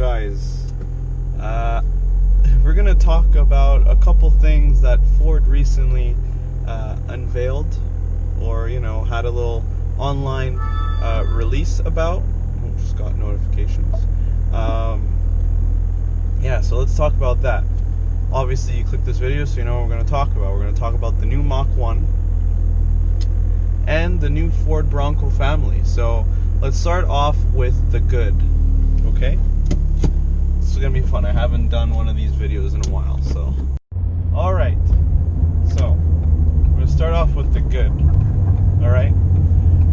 guys, we're gonna talk about a couple things that Ford recently unveiled, or had a little online release about. Just got notifications. Yeah, so let's talk about that. Obviously, you clicked this video, so you know what we're gonna talk about. We're gonna talk about the new Mach 1 and the new Ford Bronco family. So let's start off with the good. Okay, this is gonna be fun. I haven't done one of these videos in a while, so all right. So we're gonna start off with the good. All right,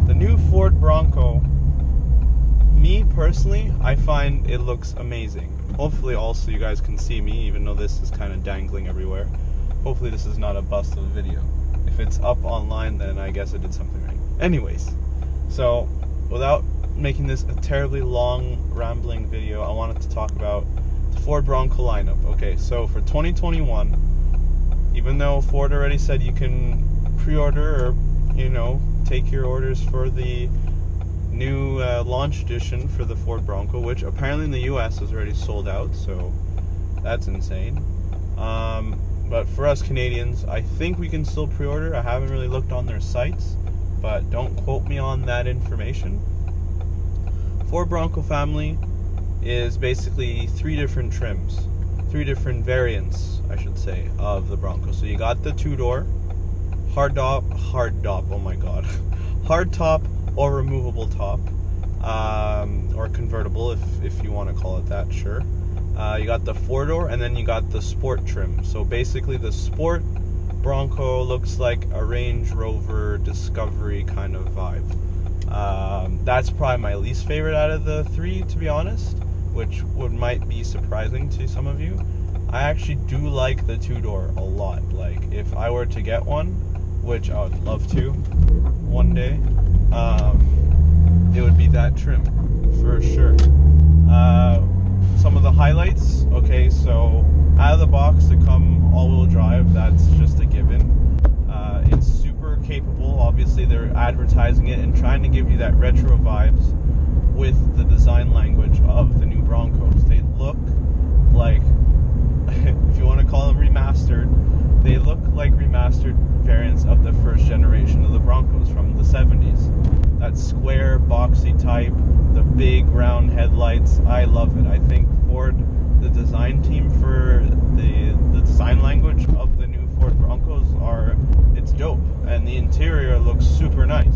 the new Ford Bronco. Me personally, I find it looks amazing. Hopefully, also you guys can see me, even though this is kind of dangling everywhere. Hopefully, this is not a bust of a video. If it's up online, then I guess I did something right. Anyways, so without making this a terribly long, rambling video, I wanted to talk about the Ford Bronco lineup. Okay, so for 2021, even though Ford already said you can pre-order or, take your orders for the new launch edition for the Ford Bronco, which apparently in the US is already sold out, so that's insane. But for us Canadians, I think we can still pre-order. I haven't really looked on their sites, but don't quote me on that information. Ford Bronco family is basically three different trims, three different variants, I should say, of the Bronco. So you got the two-door, hard top, oh my god, hard top or removable top, or convertible if you want to call it that, sure. You got the four-door, and then you got the sport trim. So basically the sport Bronco looks like a Range Rover Discovery kind of vibe. That's probably my least favorite out of the three, to be honest, which might be surprising to some of you. I actually do like the two-door a lot. Like, if I were to get one, which I would love to one day, it would be that trim for sure. Some of the highlights. Okay, so out of the box to come all-wheel drive, that's just a given. It's super capable. Obviously, they're advertising it and trying to give you that retro vibes with the design language of the new Broncos. They look like, if you want to call them remastered, they look like remastered variants of the first generation of the Broncos from the 70s. That square, boxy type, the big round headlights, I love it. I think Ford, the design team for the design language of the new Ford Broncos it's dope. And the interior looks super nice.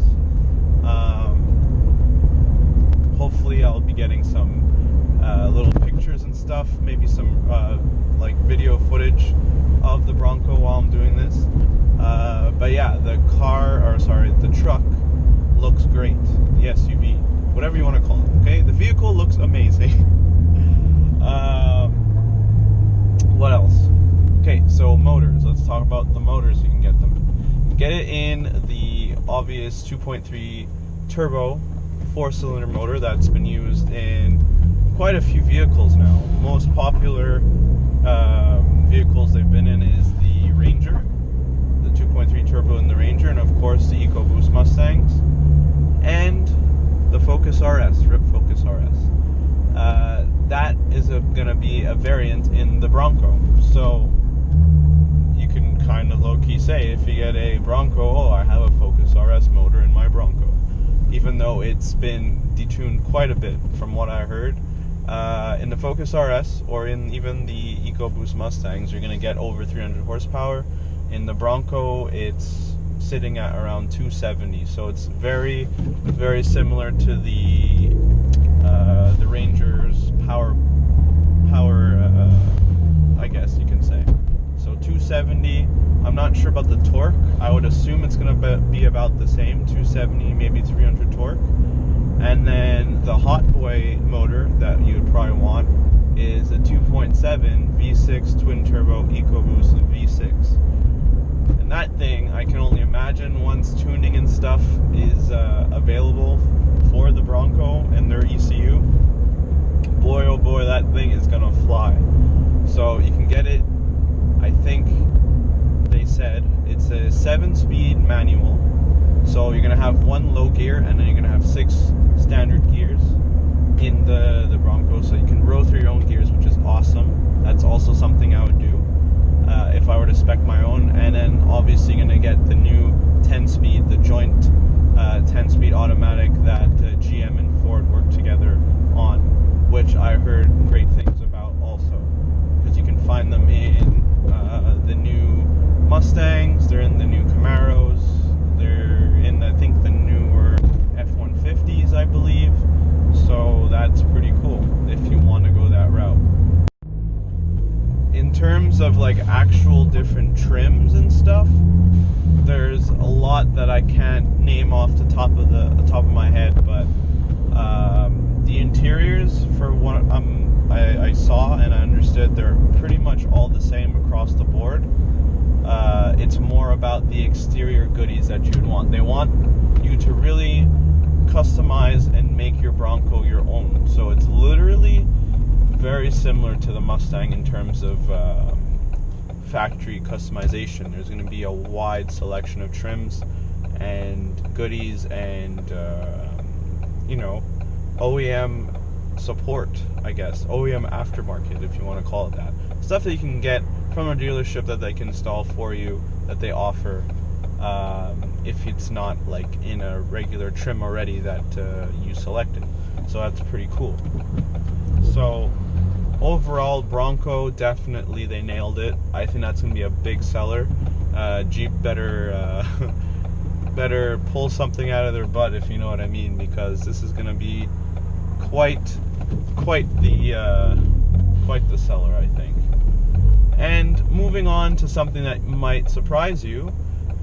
Hopefully I'll be getting some little pictures and stuff, maybe some like video footage of the Bronco while I'm doing this. But yeah, the truck looks great. The SUV, whatever you want to call it. Okay, the vehicle looks amazing. What else? Okay, so motors. Let's talk about the motors. You can get them. Get it in the obvious 2.3 turbo 4-cylinder motor that's been used in quite a few vehicles now. Most popular vehicles they've been in is the Ranger, the 2.3 turbo in the Ranger, and of course the EcoBoost Mustangs, and the Focus RS, RIP Focus RS. That is going to be a variant in the Bronco. So you can kind of low-key say, if you get a Bronco, oh, I have a Focus RS motor in my Bronco. Even though it's been detuned quite a bit from what I heard. In the Focus RS, or in even the EcoBoost Mustangs, you're going to get over 300 horsepower. In the Bronco, it's sitting at around 270, so it's very, very similar to the Ranger's power, I guess you can say. So 270. I'm not sure about the torque. I would assume it's going to be about the same, 270, maybe 300 torque. And then the Hot Boy motor that you would probably want is a 2.7 V6 twin turbo EcoBoost V6. And that thing, I can only imagine, once tuning and stuff is available for the Bronco and their ECU, boy oh boy, that thing is gonna fly. So you can get it, I think they said it's a 7-speed manual. So you're gonna have one low gear, and then you're gonna have 6 standard gears in the Bronco, so you can row through your own gears, which is awesome. That's also something I would do if I were to spec my own. And then obviously going to get the new 10-speed, the joint 10-speed automatic that GM and Ford work together on, which I heard great things about also, because you can find them in the new Mustangs, they're in the new Camaros, they're in, I think, the newer F-150s, I believe. So that's pretty cool if you want to go that route. In terms of like actual different trims and stuff, there's a lot that I can't name off the top of my head, but the interiors, for what I saw and I understood, they're pretty much all the same across the board. It's more about the exterior goodies that you'd want. They want you to really customize and make your Bronco your own. So it's literally very similar to the Mustang in terms of factory customization. There's going to be a wide selection of trims and goodies and you know, OEM support, I guess, OEM aftermarket, if you want to call it that. Stuff that you can get from a dealership that they can install for you, that they offer, if it's not like in a regular trim already that you selected. So that's pretty cool. So overall, Bronco, definitely they nailed it. I think that's going to be a big seller. Jeep better better pull something out of their butt, if you know what I mean, because this is going to be quite the seller, I think. And moving on to something that might surprise you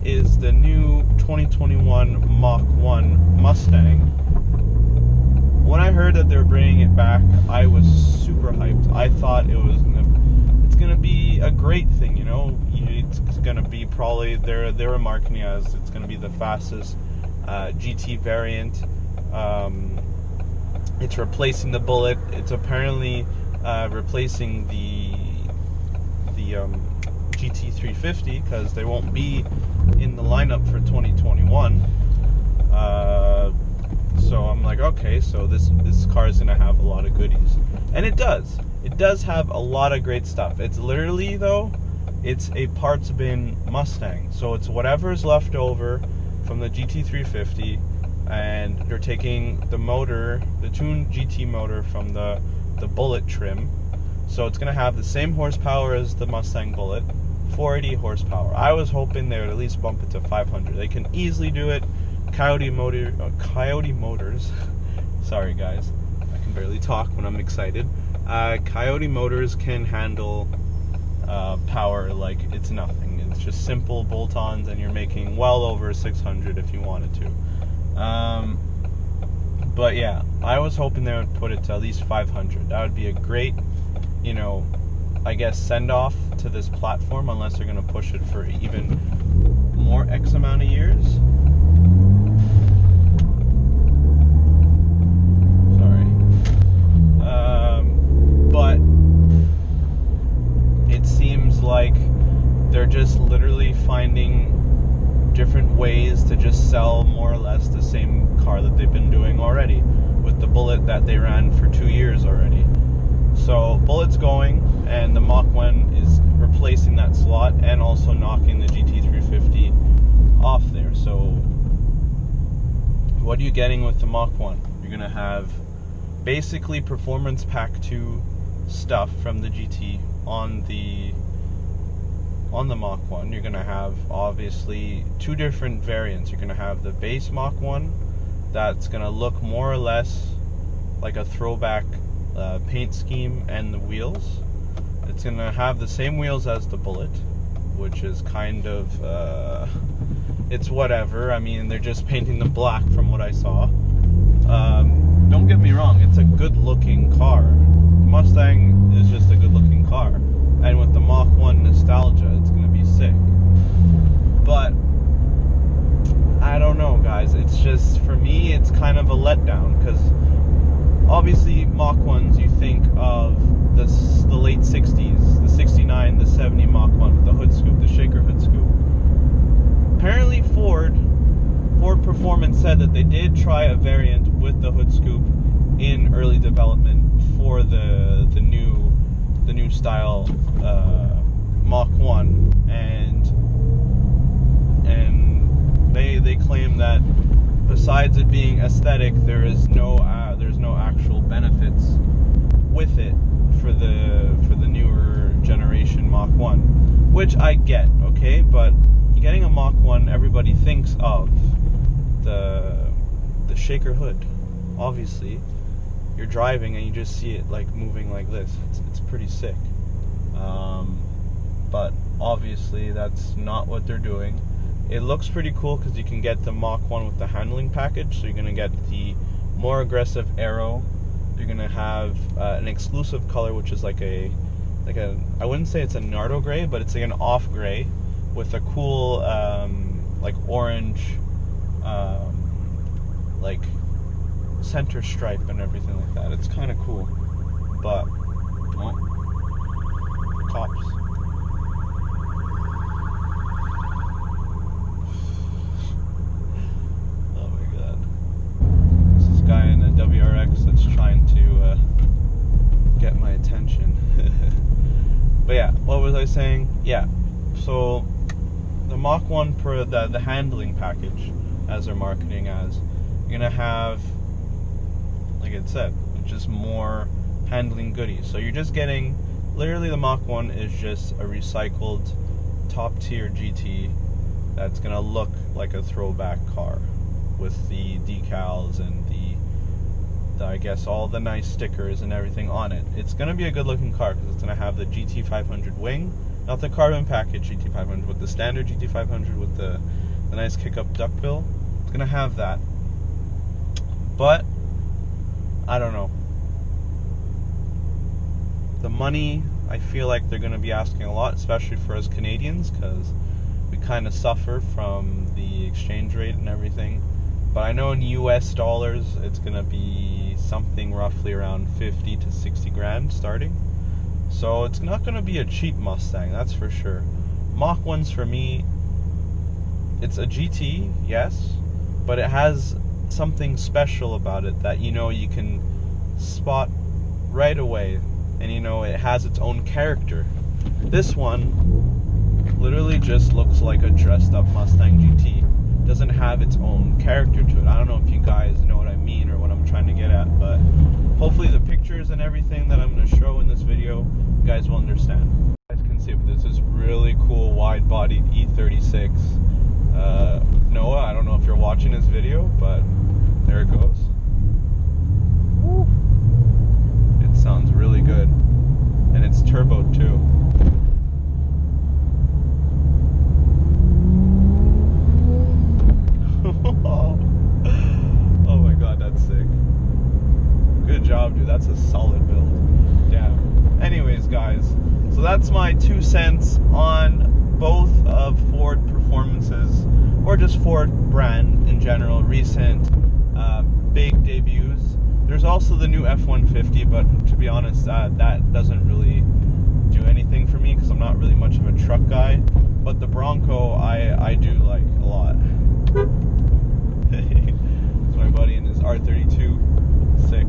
is the new 2021 Mach 1 Mustang. When I heard that they were bringing it back, I was super hyped. I thought it's gonna be a great thing, you know. It's gonna be probably they were marketing as it's gonna be the fastest GT variant. It's replacing the Bullet. It's apparently replacing the GT350, because they won't be in the lineup for 2021. So I'm like, okay, so this car is gonna have a lot of goodies, and it does. It does have a lot of great stuff. It's literally, though, it's a parts bin Mustang, so it's whatever's left over from the GT350, and they're taking the motor, the tuned GT motor from the Bullet trim. So it's gonna have the same horsepower as the Mustang Bullet, 480 horsepower. I was hoping they would at least bump it to 500. They can easily do it. Coyote Motors. Sorry guys, I can barely talk when I'm excited. Coyote Motors can handle power like it's nothing. It's just simple bolt-ons, and you're making well over 600 if you wanted to. But yeah, I was hoping they would put it to at least 500. That would be a great, you know, I guess, send-off to this platform, unless they're going to push it for even more X amount of years. But it seems like they're just literally finding different ways to just sell more or less the same car that they've been doing already, with the Bullet that they ran for 2 years already. So Bullet's going, and the Mach 1 is replacing that slot and also knocking the GT350 off there. So what are you getting with the Mach 1? You're going to have basically Performance Pack 2 stuff from the GT on the Mach 1. You're going to have obviously two different variants. You're going to have the base Mach 1 that's going to look more or less like a throwback paint scheme and the wheels. It's going to have the same wheels as the Bullet, which is kind of it's whatever. I mean, they're just painting them black from what I saw. Don't get me wrong, it's a good looking car. Mustang is just a good looking car, and with the Mach 1 nostalgia, it's going to be sick. But I don't know, guys, it's just, for me, it's kind of a letdown, because obviously Mach 1s, you think of the late 60s, the 69, the 70 Mach 1 with the hood scoop, the shaker hood scoop. Apparently Ford Ford Performance said that they did try a variant with the hood scoop in early development for the new style Mach 1, and they claim that besides it being aesthetic, there's no actual benefits with it for the newer generation Mach 1, which I get, okay, but getting a Mach 1, everybody thinks of the shaker hood. Obviously, you're driving and you just see it like moving like this. It's pretty sick. But obviously that's not what they're doing. It looks pretty cool because you can get the Mach 1 with the handling package, so you're gonna get the more aggressive aero. You're gonna have an exclusive color, which is like a I wouldn't say it's a Nardo gray, but it's like an off gray with a cool like orange like center stripe and everything like that. It's kind of cool, but cops. Oh my god. This is guy in a WRX that's trying to get my attention. But yeah, what was I saying? Yeah, so the Mach 1 for the handling package, as they're marketing as, you're gonna have, like it said, just more handling goodies. So you're just getting, literally the Mach 1 is just a recycled top tier GT that's gonna look like a throwback car with the decals and the I guess all the nice stickers and everything on it. It's gonna be a good looking car because it's gonna have the GT500 wing, not the carbon package GT500, with the standard GT500 with the nice kick-up duckbill. It's gonna have that, but I don't know. The money, I feel like they're gonna be asking a lot, especially for us Canadians, because we kind of suffer from the exchange rate and everything. But I know in US dollars, it's gonna be something roughly around 50 to 60 grand starting. So it's not gonna be a cheap Mustang, that's for sure. Mach 1's for me, it's a GT, yes, but it has something special about it that, you know, you can spot right away, and you know, it has its own character. This one literally just looks like a dressed up Mustang GT. Doesn't have its own character to it. I don't know if you guys know what I mean or what I'm trying to get at, but hopefully the pictures and everything that I'm going to show in this video, you guys will understand. You guys can see, but this is really cool wide-bodied E36. Noah, I don't know if you're watching this video, but there it goes. Woo. It sounds really good, and it's turbo too. Oh my god, that's sick. Good job, dude. That's a solid build. Yeah. Anyways, guys, so that's my 2 cents on both of Ford Performances, or just Ford brand in general, recent big debuts. There's also the new F-150, but to be honest, that doesn't really do anything for me because I'm not really much of a truck guy. But the Bronco, I do like a lot. It's my buddy in his R32. Sick.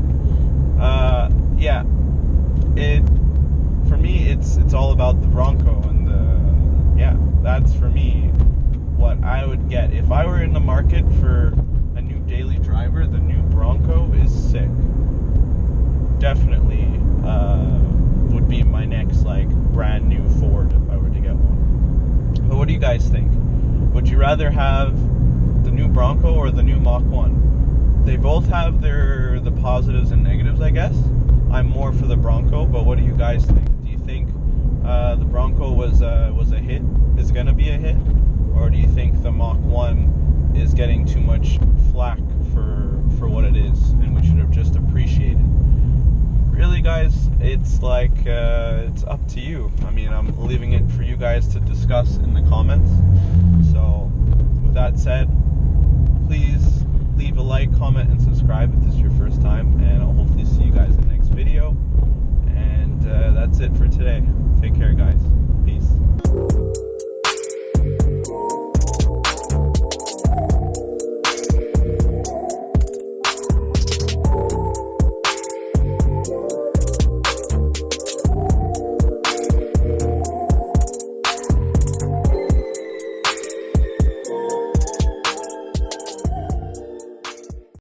Yeah. For me, it's all about the Bronco, and yeah, that's for me what I would get if I were in the market for a new daily driver. The new Bronco is sick. Definitely would be my next like brand new Ford if I were to get one. But what do you guys think? Would you rather have the new Bronco or the new Mach 1? They both have the positives and negatives, I guess. I'm more for the Bronco, but what do you guys think? Do you think the Bronco was a hit, is gonna be a hit, or do you think the Mach 1 is getting too much flack for what it is, and we should have just appreciated? Really, guys, it's like it's up to you. I mean, I'm leaving it for you guys to discuss in the comments. So with that said, please leave a like, comment, and subscribe if this is your first time, and I'll hopefully see you guys in the next video. And that's it for today. Take care, guys.